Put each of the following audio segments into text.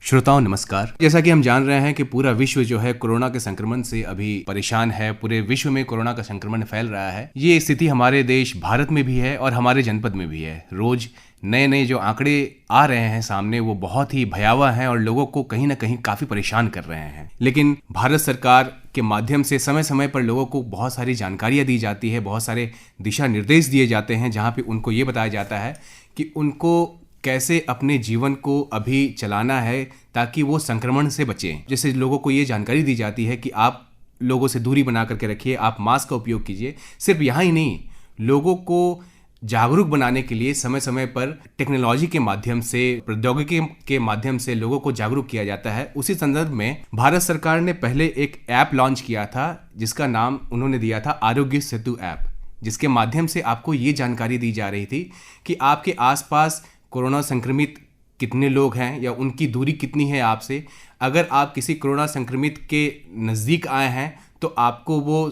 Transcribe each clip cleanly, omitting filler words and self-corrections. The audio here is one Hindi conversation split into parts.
श्रोताओं नमस्कार। जैसा कि हम जान रहे हैं कि पूरा विश्व जो है कोरोना के संक्रमण से अभी परेशान है। पूरे विश्व में कोरोना का संक्रमण फैल रहा है। ये स्थिति हमारे देश भारत में भी है और हमारे जनपद में भी है। रोज नए नए जो आंकड़े आ रहे हैं सामने वो बहुत ही भयावह हैं और लोगों को कहीं ना कहीं काफी परेशान कर रहे हैं। लेकिन भारत सरकार के माध्यम से समय समय पर लोगों को बहुत सारी जानकारियां दी जाती है, बहुत सारे दिशा निर्देश दिए जाते हैं जहां पे उनको ये बताया जाता है कि उनको कैसे अपने जीवन को अभी चलाना है ताकि वो संक्रमण से बचें। जैसे लोगों को ये जानकारी दी जाती है कि आप लोगों से दूरी बना करके रखिए, आप मास्क का उपयोग कीजिए। सिर्फ यहाँ ही नहीं, लोगों को जागरूक बनाने के लिए समय समय पर टेक्नोलॉजी के माध्यम से, प्रौद्योगिकी के माध्यम से लोगों को जागरूक किया जाता है। उसी संदर्भ में भारत सरकार ने पहले एक ऐप लॉन्च किया था जिसका नाम उन्होंने दिया था आरोग्य सेतु ऐप, जिसके माध्यम से आपको ये जानकारी दी जा रही थी कि आपके आसपास कोरोना संक्रमित कितने लोग हैं या उनकी दूरी कितनी है आपसे। अगर आप किसी कोरोना संक्रमित के नज़दीक आए हैं तो आपको वो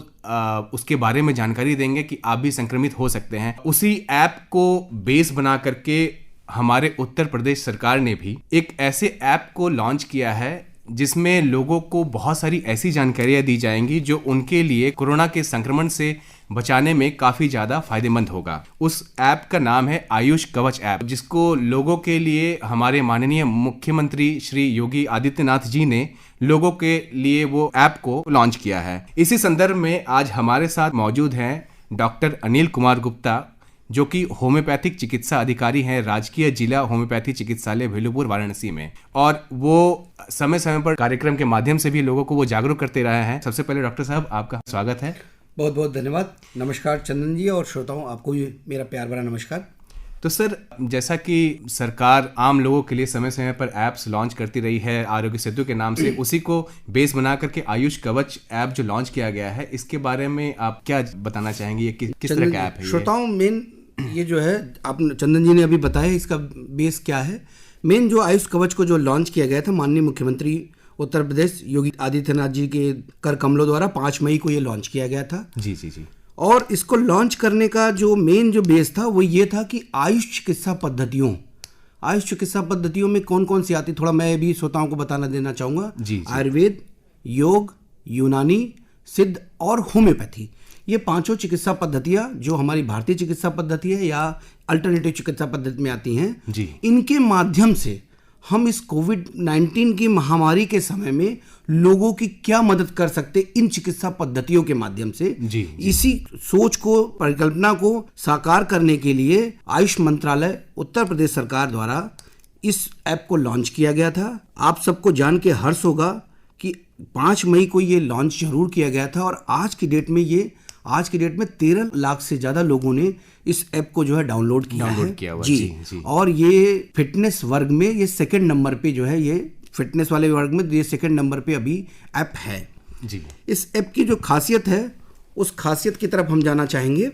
उसके बारे में जानकारी देंगे कि आप भी संक्रमित हो सकते हैं। उसी ऐप को बेस बना करके हमारे उत्तर प्रदेश सरकार ने भी एक ऐसे ऐप को लॉन्च किया है जिसमें लोगों को बहुत सारी ऐसी जानकारियां दी जाएंगी जो उनके लिए कोरोना के संक्रमण से बचाने में काफ़ी ज़्यादा फायदेमंद होगा। उस ऐप का नाम है आयुष कवच ऐप, जिसको लोगों के लिए हमारे माननीय मुख्यमंत्री श्री योगी आदित्यनाथ जी ने लोगों के लिए वो ऐप को लॉन्च किया है। इसी संदर्भ में आज हमारे साथ मौजूद हैं डॉक्टर अनिल कुमार गुप्ता, जो कि होम्योपैथिक चिकित्सा अधिकारी हैं राजकीय जिला होम्योपैथी चिकित्सालय भेलूपुर वाराणसी में, और वो समय समय पर कार्यक्रम के माध्यम से भी लोगों को वो जागरूक करते रहे हैं। सबसे पहले डॉक्टर साहब आपका स्वागत है। बहुत बहुत धन्यवाद। नमस्कार चंदन जी, और श्रोताओं आपको भी मेरा प्यार भरा नमस्कार। तो सर, जैसा कि सरकार आम लोगों के लिए समय समय पर ऐप्स लॉन्च करती रही है आरोग्य सेतु के नाम से, उसी को बेस बना करके आयुष कवच ऐप जो लॉन्च किया गया है, इसके बारे में आप क्या बताना चाहेंगे? ये किस तरह का ऐप है? श्रोताओं, मेन ये जो है, आप चंदन जी ने अभी बताया इसका बेस क्या है। मेन जो आयुष कवच को जो लॉन्च किया गया था माननीय मुख्यमंत्री उत्तर प्रदेश योगी आदित्यनाथ जी के कर कमलों द्वारा 5 मई को ये लॉन्च किया गया था। जी जी जी। और इसको लॉन्च करने का जो मेन जो बेस था वो ये था कि आयुष चिकित्सा पद्धतियों में कौन कौन सी आती, थोड़ा मैं भी श्रोताओं को बताना देना चाहूँगा। आयुर्वेद, योग, यूनानी, सिद्ध और होम्योपैथी, ये 5 चिकित्सा पद्धतियाँ जो हमारी भारतीय चिकित्सा पद्धति है या अल्टरनेटिव चिकित्सा पद्धति में आती हैं जी, इनके माध्यम से हम इस कोविड-19 की महामारी के समय में लोगों की क्या मदद कर सकते इन चिकित्सा पद्धतियों के माध्यम से। जी। इसी सोच को, परिकल्पना को साकार करने के लिए आयुष मंत्रालय उत्तर प्रदेश सरकार द्वारा इस ऐप को लॉन्च किया गया था। आप सबको जान के हर्ष होगा कि 5 मई को ये लॉन्च जरूर किया गया था और आज की डेट में 13 लाख से ज़्यादा लोगों ने इस ऐप को जो है डाउनलोड किया हुआ जी। और ये फिटनेस वर्ग में ये सेकंड नंबर पे जो है, ये फिटनेस वाले वर्ग में ये सेकंड नंबर पे अभी ऐप है जी। इस ऐप की जो खासियत है, उस खासियत की तरफ हम जाना चाहेंगे।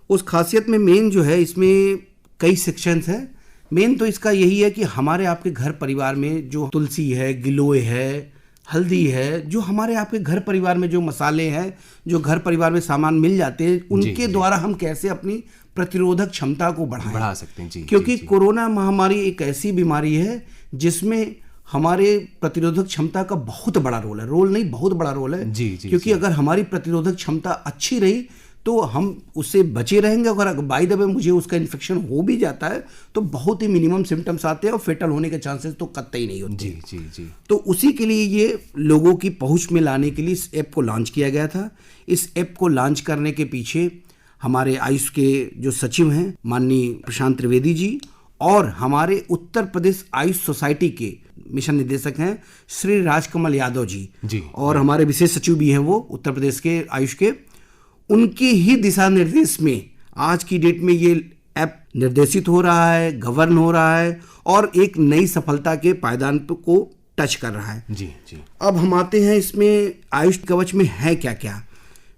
उस खासियत में मेन जो है, इसमें कई सेक्शंस हैं। मेन तो इसका यही है कि हमारे आपके घर परिवार में जो तुलसी है, गिलोय है, हल्दी है, जो हमारे आपके घर परिवार में जो मसाले हैं, जो घर परिवार में सामान मिल जाते हैं, उनके द्वारा हम कैसे अपनी प्रतिरोधक क्षमता को बढ़ा सकते हैं जी। क्योंकि कोरोना महामारी एक ऐसी बीमारी है जिसमें हमारे प्रतिरोधक क्षमता का बहुत बड़ा रोल है। बहुत बड़ा रोल है जी, क्योंकि अगर हमारी प्रतिरोधक क्षमता अच्छी रही तो हम उससे बचे रहेंगे। अगर बाय द वे मुझे उसका इन्फेक्शन हो भी जाता है तो बहुत ही मिनिमम सिम्टम्स आते हैं और फेटल होने के चांसेस तो कतई नहीं होते जी। तो उसी के लिए ये लोगों की पहुंच में लाने के लिए इस ऐप को लॉन्च किया गया था। इस ऐप को लॉन्च करने के पीछे हमारे आयुष के जो सचिव हैं माननीय प्रशांत त्रिवेदी जी, और हमारे उत्तर प्रदेश आयुष सोसाइटी के मिशन निदेशक हैं श्री राजकमल यादव जी, और हमारे विशेष सचिव भी हैं वो उत्तर प्रदेश के आयुष के। उनके ही दिशा निर्देश में आज की डेट में ये ऐप निर्देशित हो रहा है, गवर्न हो रहा है और एक नई सफलता के पायदान को टच कर रहा है जी। अब हम आते हैं इसमें आयुष कवच में है क्या क्या।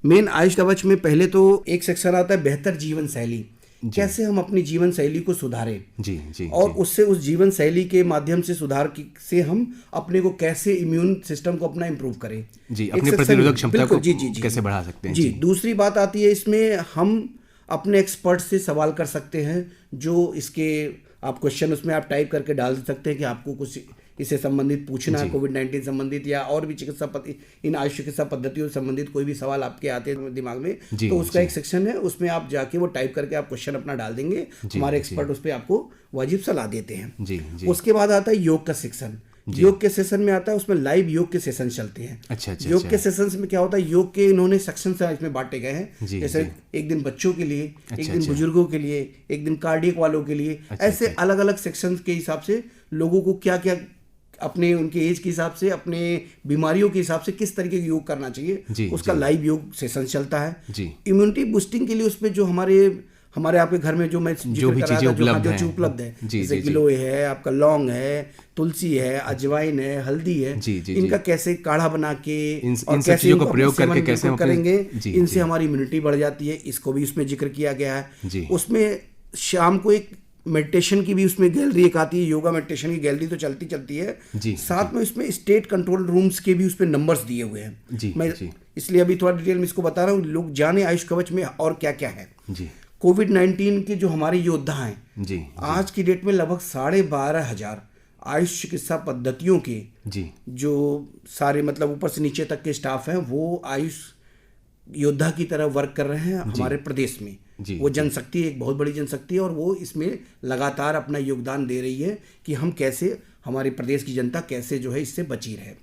मेन आयुष कवच में पहले तो एक सेक्शन आता है बेहतर जीवन शैली, कैसे हम अपनी जीवन शैली को सुधारें जी, और उससे उस जीवन शैली के माध्यम से सुधार से हम अपने को कैसे इम्यून सिस्टम को अपना इम्प्रूव करें जी, अपनी प्रतिरोधक क्षमता को कैसे बढ़ा सकते हैं जी। दूसरी बात आती है इसमें हम अपने एक्सपर्ट से सवाल कर सकते हैं, जो इसके आप क्वेश्चन उसमें आप टाइप करके डाल सकते हैं कि आपको कुछ इससे संबंधित पूछना है, कोविड-19 संबंधित या और भी इन आयुष चिकित्सा पद्धतियों से संबंधित कोई भी सवाल आपके आते हैं दिमाग में, तो उसका एक सेक्शन है, उसमें आप जाके वो टाइप करके आप क्वेश्चन अपना डाल देंगे, हमारे एक्सपर्ट उस पर आपको वाजिब सलाह देते हैं। उसके बाद आता है योग का सेक्शन। योग के सेशन में आता है, उसमें लाइव योग के सेशन चलते हैं। अच्छा, योग के सेशंस में क्या होता है, योग के इन्होंने सेक्शन से इसमें बांटे गए हैं, जैसे एक दिन बच्चों के लिए, एक दिन बुजुर्गों के लिए, एक दिन कार्डियक वालों के लिए, ऐसे अलग अलग सेक्शंस के हिसाब से लोगों को क्या क्या अपने उनके एज के हिसाब से, अपने बीमारियों के हिसाब से किस तरीके का योग करना चाहिए, उसका लाइव योग सेशन चलता है। इम्यूनिटी बूस्टिंग के लिए उसमें जो हमारे आपके घर में जो मैं जो भी चीजें उपलब्ध है, जैसे गिलोय है, आपका लौंग है, तुलसी है, अजवाइन है, हल्दी है, इनका कैसे काढ़ा बना के और कैसे इनको प्रयोग करके कैसे करेंगे, इनसे हमारी इम्यूनिटी बढ़ जाती है, इसको भी उसमें जिक्र किया गया है। उसमें शाम को एक मेडिटेशन की भी उसमें गैलरी एक आती है, योगा मेडिटेशन की गैलरी तो चलती है, साथ में इसमें स्टेट कंट्रोल रूम्स के भी उसमें नंबर्स दिए हुए हैं। मैं इसलिए अभी थोड़ा डिटेल में इसको बता रहा हूँ, लोग जाने आयुष कवच में और क्या क्या है। कोविड-19 के जो हमारे योद्धा हैं, आज की डेट में लगभग 12,500 आयुष चिकित्सा पद्धतियों के जो सारे मतलब ऊपर से नीचे तक के स्टाफ हैं, वो आयुष योद्धा की तरह वर्क कर रहे हैं हमारे प्रदेश में। वो जनशक्ति एक बहुत बड़ी जनशक्ति है और वो इसमें लगातार अपना योगदान दे रही है कि हम कैसे, हमारे प्रदेश की जनता कैसे जो है इससे बची रहे।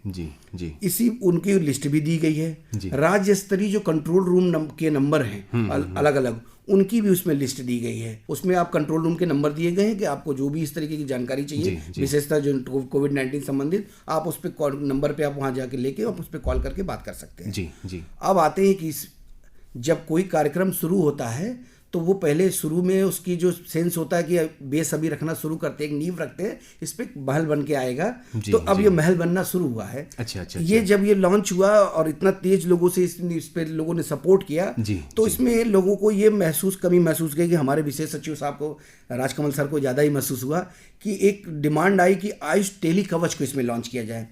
इसी उनकी लिस्ट भी दी गई है। राज्य स्तरीय जो कंट्रोल रूम के नंबर हैं अलग अलग, उनकी भी उसमें लिस्ट दी गई है। उसमें आप कंट्रोल रूम के नंबर दिए गए हैं कि आपको जो भी इस तरीके की जानकारी चाहिए, विशेषतः जो कोविड-19 संबंधित, आप उस पर नंबर पे आप वहां जाके लेके आप उस पर कॉल करके बात कर सकते हैं। अब आते हैं कि जब कोई कार्यक्रम शुरू होता है तो वो पहले शुरू में उसकी जो सेंस होता है कि बेस अभी रखना शुरू करते हैं, एक नींव रखते हैं, इस पे महल बन के आएगा। तो अब ये महल बनना शुरू हुआ है। ये जब ये लॉन्च हुआ और इतना तेज लोगों से इस पे लोगों ने सपोर्ट किया, तो इसमें लोगों को ये कमी महसूस की कि हमारे विशेष सचिव साहब को, राजकमल सर को ज़्यादा ही महसूस हुआ कि एक डिमांड आई कि आयुष टेली कवच को इसमें लॉन्च किया जाए।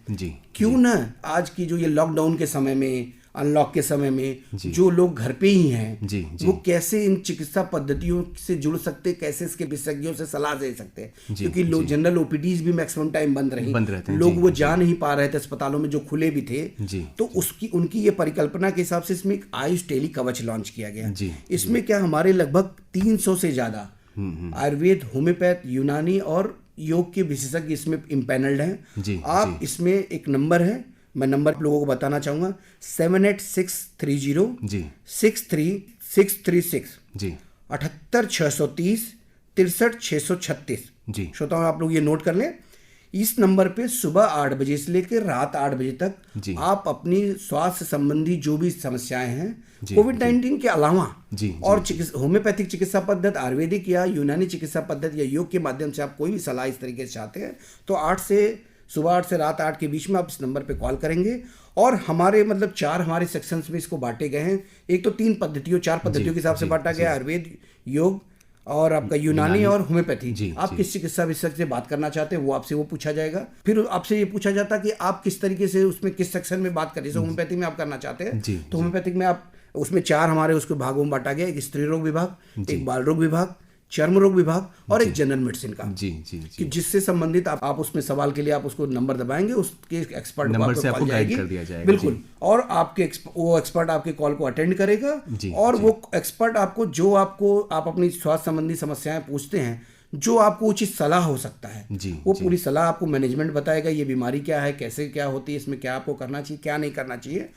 क्यों ना आज की जो ये लॉकडाउन के समय में, अनलॉक के समय में जो लोग घर पे ही हैं, वो कैसे इन चिकित्सा पद्धतियों से जुड़ सकते, कैसे इसके विशेषज्ञों से सलाह दे सकते हैं, क्योंकि लोग जनरल ओपीडीज भी मैक्सिमम टाइम बंद रही, लोग वो जा नहीं पा रहे थे अस्पतालों में जो खुले भी थे। तो उनकी ये परिकल्पना के हिसाब से इसमें एक आयुष टेली कवच लॉन्च किया गया। इसमें क्या हमारे लगभग 300 से ज्यादा आयुर्वेद, होम्योपैथ, यूनानी और योग के विशेषज्ञ इसमें इम्पैनल्ड हैं। आप इसमें एक नंबर है, मैं नंबर लोगों को बताना चाहूंगा, 78630 63636 78630 63636। श्रोताओं आप लोग ये नोट कर लें। इस नंबर पे सुबह 8 बजे से लेकर रात 8 बजे तक आप अपनी स्वास्थ्य संबंधी जो भी समस्याएं हैं, कोविड-19 के अलावा और होम्योपैथिक चिकित्सा पद्धति, आयुर्वेदिक या यूनानी चिकित्सा पद्धति या योग के माध्यम से आप कोई भी सलाह इस तरीके से चाहते हैं, तो सुबह 8 से रात 8 के बीच में आप इस नंबर पे कॉल करेंगे। और हमारे मतलब 4 हमारे सेक्शंस में इसको बांटे गए हैं। एक तो 4 पद्धतियों के हिसाब से बांटा गया, आयुर्वेद, योग और आपका यूनानी और होम्योपैथी। आप किस चिकित्सा विशेषज्ञ से बात करना चाहते हैं, वो आपसे वो पूछा जाएगा। फिर आपसे ये पूछा जाता है कि आप किस तरीके से उसमें किस सेक्शन में बात करें। जैसे होम्योपैथी में आप करना चाहते हैं तो होम्योपैथिक में आप उसमें 4 हमारे उसके भागों में बांटा गया, एक स्त्री रोग विभाग, एक बाल रोग विभाग, चर्म रोग विभाग और एक जनरल मेडिसिन का। कि जिससे संबंधित आप उसमें सवाल के लिए आप उसको नंबर दबाएंगे, उसके एक्सपर्ट नंबर से आपको गाइड कर दिया जाएगा। बिल्कुल। और वो एक्सपर्ट आपके कॉल को अटेंड करेगा और वो एक्सपर्ट आपको जो आप अपनी स्वास्थ्य संबंधी समस्याएं पूछते हैं, जो आपको उचित सलाह हो सकता है, वो पूरी सलाह आपको मैनेजमेंट बताएगा। ये बीमारी क्या है, कैसे क्या होती है, इसमें क्या आपको करना चाहिए, क्या नहीं करना चाहिए।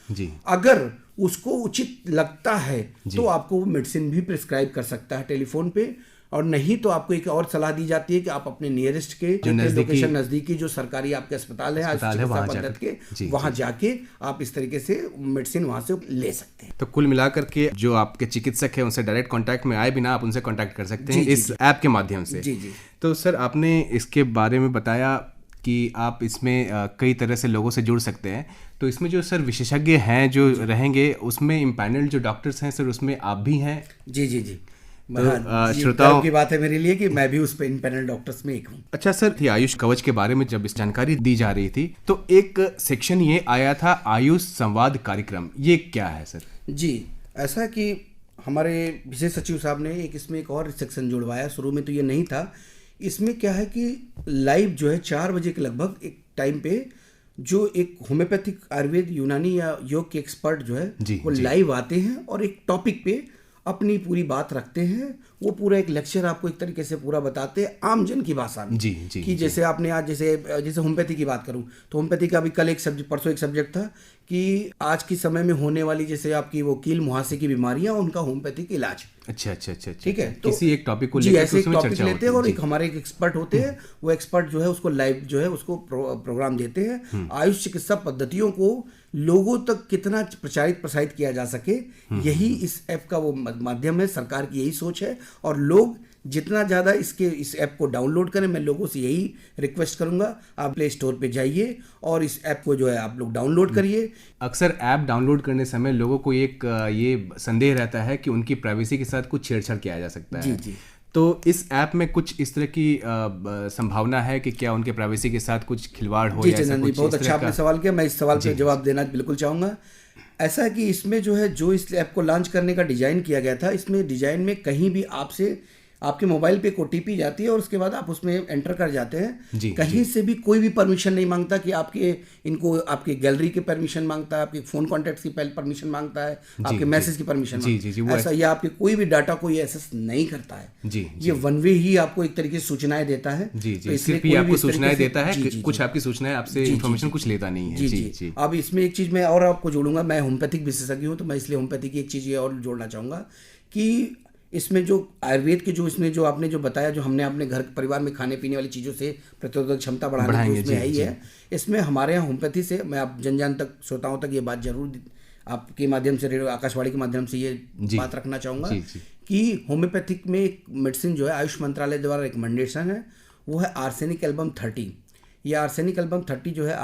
अगर उसको उचित लगता है तो आपको वो मेडिसिन भी प्रिस्क्राइब कर सकता है टेलीफोन पे, और नहीं तो आपको एक और सलाह दी जाती है कि आप अपने नियरेस्ट के लोकेशन, नजदीकी जो सरकारी आपके अस्पताल है वहां जाके आप इस तरीके से मेडिसिन वहां से ले सकते हैं। तो कुल मिलाकर के जो आपके चिकित्सक है उनसे डायरेक्ट कांटेक्ट में आए बिना आप उनसे कांटेक्ट कर सकते हैं इस ऐप के माध्यम से। तो सर आपने इसके बारे में बताया कि आप इसमें कई तरह से लोगों से जुड़ सकते हैं। तो इसमें जो सर विशेषज्ञ हैं जो रहेंगे, उसमें इम्पैनल जो डॉक्टर्स हैं सर, उसमें आप भी हैं? जी। तो श्रोताओं की बात है मेरे लिए कि मैं भी उस पे इम्पैनल डॉक्टर्स में एक हूँ। अच्छा सर, आयुष कवच के बारे में जब इस जानकारी दी जा रही थी तो एक सेक्शन ये आया था आयुष संवाद कार्यक्रम, ये क्या है सर? जी, ऐसा कि हमारे विशेष सचिव साहब ने इसमें एक और सेक्शन जुड़वाया। शुरू में तो ये नहीं था, इसमें क्या है कि लाइव जो है 4 बजे के लगभग एक टाइम पे जो एक होम्योपैथिक, आयुर्वेद, यूनानी या योग के एक्सपर्ट जो है वो लाइव आते हैं और एक टॉपिक पे अपनी पूरी बात रखते हैं। वो पूरा एक लेक्चर आपको एक तरीके से पूरा बताते हैं आम जन की भाषा में। कि जैसे आपने आज जैसे होम्योपैथी की बात करूं तो होम्योपैथी का अभी कल एक सब्जेक्ट, परसों एक सब्जेक्ट था कि आज के समय में होने वाली जैसे आपकी वो कील मुहासे की बीमारियां, उनका होम्योपैथिक इलाज। अच्छा, ठीक है, तो किसी एक टॉपिक को लेकर ऐसे एक टॉपिक चर्चा लेते हैं और एक हमारे एक एक्सपर्ट होते हैं, वो एक्सपर्ट जो है उसको लाइव जो है उसको प्रोग्राम देते हैं। आयुष चिकित्सा पद्धतियों को लोगों तक कितना प्रसारित किया जा सके, यही इस ऐप का वो माध्यम है। सरकार की यही सोच है और लोग जितना ज़्यादा इस ऐप को डाउनलोड करें, मैं लोगों से यही रिक्वेस्ट करूंगा, आप प्ले स्टोर पे जाइए और इस ऐप को जो है आप लोग डाउनलोड करिए। अक्सर ऐप डाउनलोड करने समय लोगों को एक ये संदेह रहता है कि उनकी प्राइवेसी के साथ कुछ छेड़छाड़ किया जा सकता है। जी। तो इस ऐप में कुछ इस तरह की संभावना है कि क्या उनके प्राइवेसी के साथ कुछ खिलवाड़ हो? जी चंदन जी, बहुत अच्छा आपने सवाल किया। मैं इस सवाल पे जवाब देना बिल्कुल चाहूँगा। ऐसा है कि इसमें जो है, जो इस ऐप को लॉन्च करने का डिज़ाइन किया गया था, इसमें डिज़ाइन में कहीं भी आपसे आपके मोबाइल पे एक OTP जाती है और उसके बाद आप उसमें एंटर कर जाते हैं। कहीं से भी कोई भी परमिशन नहीं मांगता कि आपके गैलरी की परमिशन मांगता है, आपके फ़ोन कॉन्टैक्ट्स की परमिशन मांगता है, आपके मैसेज की परमिशन मांगता है। ऐसा या आपके कोई भी डाटा कोई एक्सेस नहीं करता है। ये वन वे ही आपको एक तरीके से सूचनाएं देता है। तो इसलिए आपको सूचनाएं देता है, कुछ आपकी सूचनाएं आपसे इन्फॉर्मेशन कुछ लेता नहीं है। जी। अब इसमें एक चीज़ मैं और आपको जोड़ूंगा, मैं होम्योपैथिक विशेषज्ञ हूँ तो मैं इसलिए होम्योपैथी की एक चीज़ ये और जोड़ना चाहूँगा कि इसमें जो आयुर्वेद के इसमें जो आपने जो बताया, जो हमने अपने घर परिवार में खाने पीने वाली चीज़ों से प्रतिरोधक क्षमता बढ़ाने की उसमें है ही है। इसमें हमारे यहाँ होम्योपैथी से मैं आप जन तक, श्रोताओं तक ये बात जरूर आपके माध्यम से, रेडियो आकाशवाणी के माध्यम से ये बात रखना चाहूँगा कि होम्योपैथिक में एक मेडिसिन जो है आयुष मंत्रालय द्वारा रिकमेंडेशन है, वो है आर्सेनिक एल्बम 30। ये आर्सेनिक एल्बम 30 जो है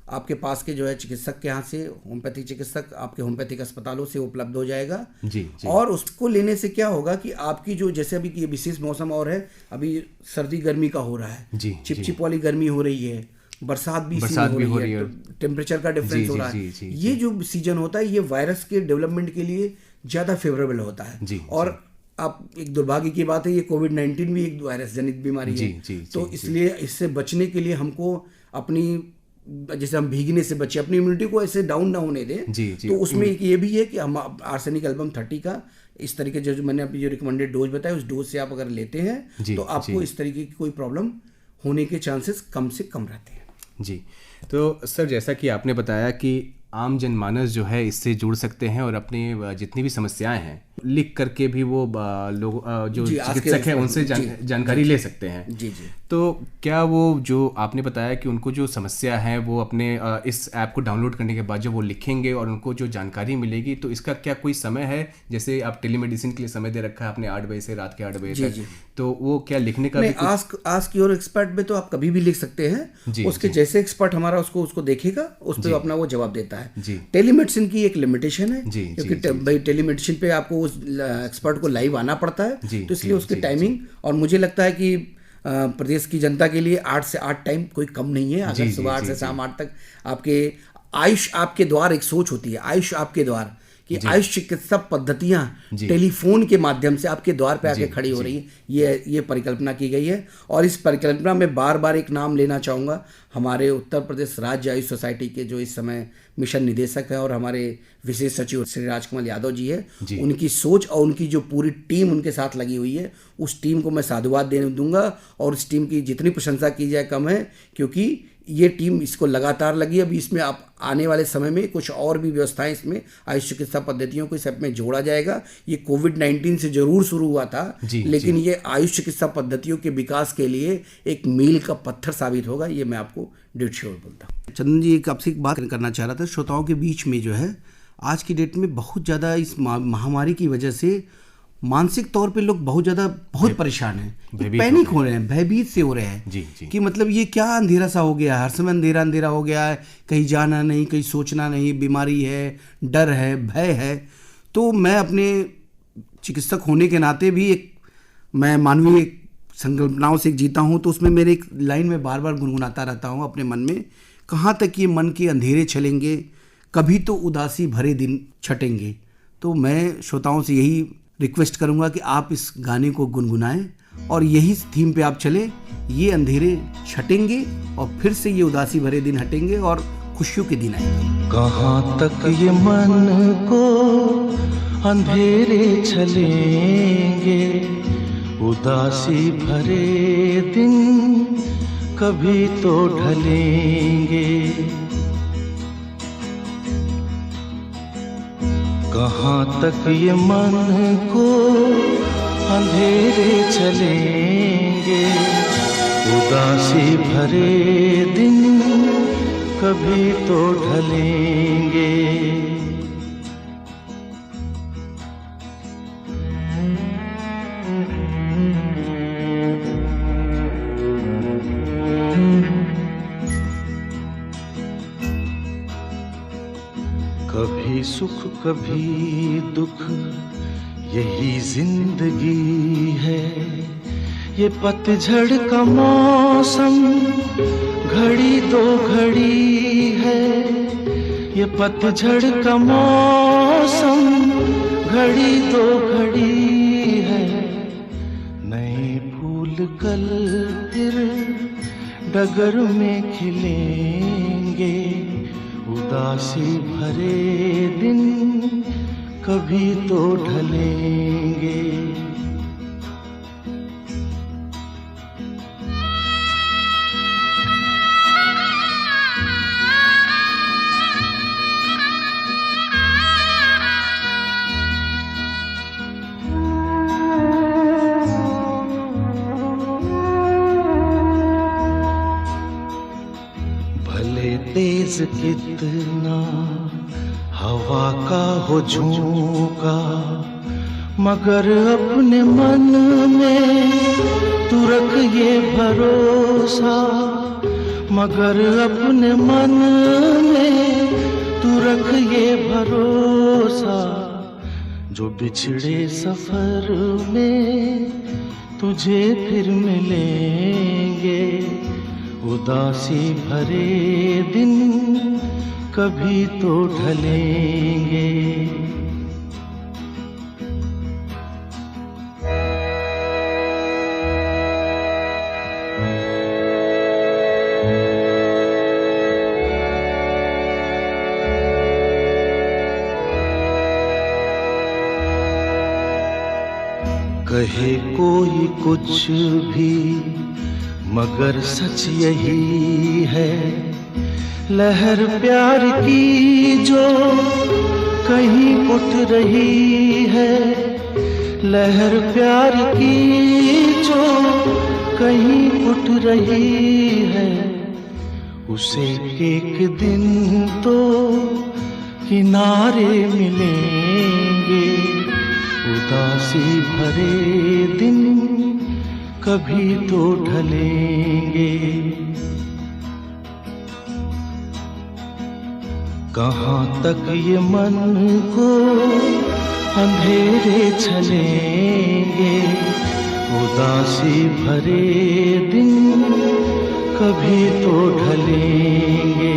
आपके पास के जो है चिकित्सक के यहाँ से, होम्योपैथिक चिकित्सक आपके होम्योपैथिक अस्पतालों से उपलब्ध हो जाएगा। जी। और उसको लेने से क्या होगा कि आपकी जो, जैसे अभी ये विशेष मौसम और है, अभी सर्दी गर्मी का हो रहा है, चिपचिप वाली गर्मी हो रही है, बरसात भी हो रही है, टेम्परेचर का डिफरेंस हो रहा है। ये जो सीजन होता है ये वायरस के डेवलपमेंट के लिए ज़्यादा फेवरेबल होता है। और आप, एक दुर्भाग्य की बात है, ये कोविड-19 भी एक वायरस जनित बीमारी है। तो इसलिए इससे बचने के लिए हमको अपनी, जैसे हम भीगने से बचे, अपनी इम्यूनिटी को ऐसे डाउन ना होने दें। तो उसमें एक ये भी है कि हम आर्सेनिक एल्बम 30 का इस तरीके जो मैंने अभी जो रिकमेंडेड डोज बताया, उस डोज से आप अगर लेते हैं तो आपको इस तरीके की कोई प्रॉब्लम होने के चांसेस कम से कम रहते हैं। जी। तो सर, जैसा कि आपने बताया कि आम जनमानस जो है इससे जुड़ सकते हैं और अपनी जितनी भी समस्याएं हैं लिख करके भी वो लोग जो चिकित्सक है उनसे जानकारी ले सकते हैं। जी। तो क्या वो जो आपने बताया कि उनको जो समस्या है वो अपने इस ऐप को डाउनलोड करने के बाद जब वो लिखेंगे और उनको जो जानकारी मिलेगी, तो इसका क्या कोई समय है? जैसे आप टेलीमेडिसिन के लिए समय दे रखा है आपने 8 बजे से रात के 8 बजे तक, तो वो क्या लिखने का भी आस्क योर एक्सपर्ट में तो आप कभी भी लिख सकते हैं। उसके जैसे एक्सपर्ट हमारा उसको देखेगा, उस पर अपना वो जवाब देता है। टेलीमेडिसिन की एक लिमिटेशन है, क्योंकि भाई टेलीमेडिसिन पे आपको उस एक्सपर्ट को लाइव आना पड़ता है, तो इसलिए उसकी टाइमिंग, और मुझे लगता है कि प्रदेश की जनता के लिए 8 से 8 टाइम कोई कम नहीं है। अगर सुबह 8 से शाम 8 तक आपके आयुष आपके द्वार एक सोच होती है, आयुष आपके द्वार, कि आयुष चिकित्सा पद्धतियां टेलीफोन के माध्यम से आपके द्वार पे आके खड़ी हो रही है। ये परिकल्पना की गई है। और इस परिकल्पना में बार बार एक नाम लेना चाहूँगा, हमारे उत्तर प्रदेश राज्य आयुष सोसाइटी के जो इस समय मिशन निदेशक है और हमारे विशेष सचिव श्री राजकमल यादव जी है, उनकी सोच और उनकी जो पूरी टीम उनके साथ लगी हुई है, उस टीम को मैं साधुवाद देने दूंगा। और उस टीम की जितनी प्रशंसा की जाए कम है, क्योंकि ये टीम इसको लगातार लगी। अभी इसमें आप आने वाले समय में कुछ और भी व्यवस्थाएं इसमें आयुष चिकित्सा पद्धतियों को इस ऐप में जोड़ा जाएगा। ये कोविड-19 से जरूर शुरू हुआ था, लेकिन ये आयुष चिकित्सा पद्धतियों के विकास के लिए एक मील का पत्थर साबित होगा। ये मैं आपको डेट श्योर बोलता हूँ। चंदन जी, एक आपसे एक बात करना चाह रहा था। श्रोताओं के बीच में जो है आज की डेट में बहुत ज़्यादा इस महामारी की वजह से मानसिक तौर पे लोग बहुत परेशान हैं, पैनिक हो रहे हैं, भयभीत से हो रहे हैं कि मतलब ये क्या अंधेरा सा हो गया है, हर समय अंधेरा अंधेरा हो गया है, कहीं जाना नहीं, कहीं सोचना नहीं, बीमारी है, डर है, भय है। तो मैं अपने चिकित्सक होने के नाते भी मैं मानवीय संकल्पनाओं से जीता हूँ, तो उसमें मेरे एक लाइन में बार बार गुनगुनाता रहता हूँ अपने मन में, कहाँ तक ये मन के अंधेरे चलेंगे, कभी तो उदासी भरे दिन छटेंगे। तो मैं श्रोताओं से यही रिक्वेस्ट करूंगा कि आप इस गाने को गुनगुनाएं, और यही थीम पे आप चले, ये अंधेरे छटेंगे और फिर से ये उदासी भरे दिन हटेंगे और खुशियों के दिन आएंगे। कहाँ तक ये मन को अंधेरे चलेंगे, उदासी भरे दिन कभी तो ढलेंगे। कहाँ तक ये मन को अंधेरे चलेंगे, उदासी भरे दिन कभी तो ढलेंगे। कभी सुख कभी दुख यही जिंदगी है, ये पतझड़ का मौसम घड़ी दो घड़ी है, ये पतझड़ का मौसम घड़ी दो घड़ी है। नए फूल कल फिर डगर में खिलेंगे, उदासी भरे दिन कभी तो ढलेंगे। भले तेज कितना हवा का हो झोंका, मगर अपने मन में तू रख ये भरोसा, मगर अपने मन में तू रख ये भरोसा। जो बिछड़े सफर में तुझे फिर मिलेंगे, उदासी भरे दिन कभी तो ढलेंगे। कहे कोई कुछ भी मगर सच यही है, लहर प्यार की जो कहीं उठ रही है, लहर प्यार की जो कहीं उठ रही है। उसे एक दिन तो किनारे मिलेंगे, उदासी भरे दिन कभी तो ढलेंगे। कहाँ तक ये मन को अंधेरे चलेंगे, उदासी भरे दिन कभी तो ढलेंगे।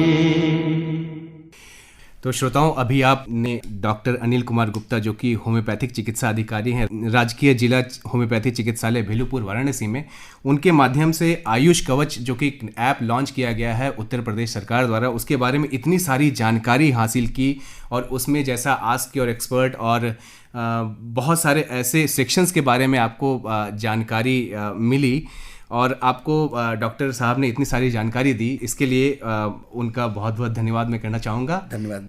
तो श्रोताओं, अभी आपने डॉक्टर अनिल कुमार गुप्ता, जो कि होम्योपैथिक चिकित्सा अधिकारी हैं राजकीय जिला होम्योपैथी चिकित्सालय भेलुपुर वाराणसी में, उनके माध्यम से आयुष कवच जो कि ऐप लॉन्च किया गया है उत्तर प्रदेश सरकार द्वारा, उसके बारे में इतनी सारी जानकारी हासिल की, और उसमें जैसा आस्क योर एक्सपर्ट और बहुत सारे ऐसे सेक्शंस के बारे में आपको जानकारी मिली, और आपको डॉक्टर साहब ने इतनी सारी जानकारी दी, इसके लिए उनका बहुत बहुत धन्यवाद मैं करना चाहूँगा। धन्यवाद।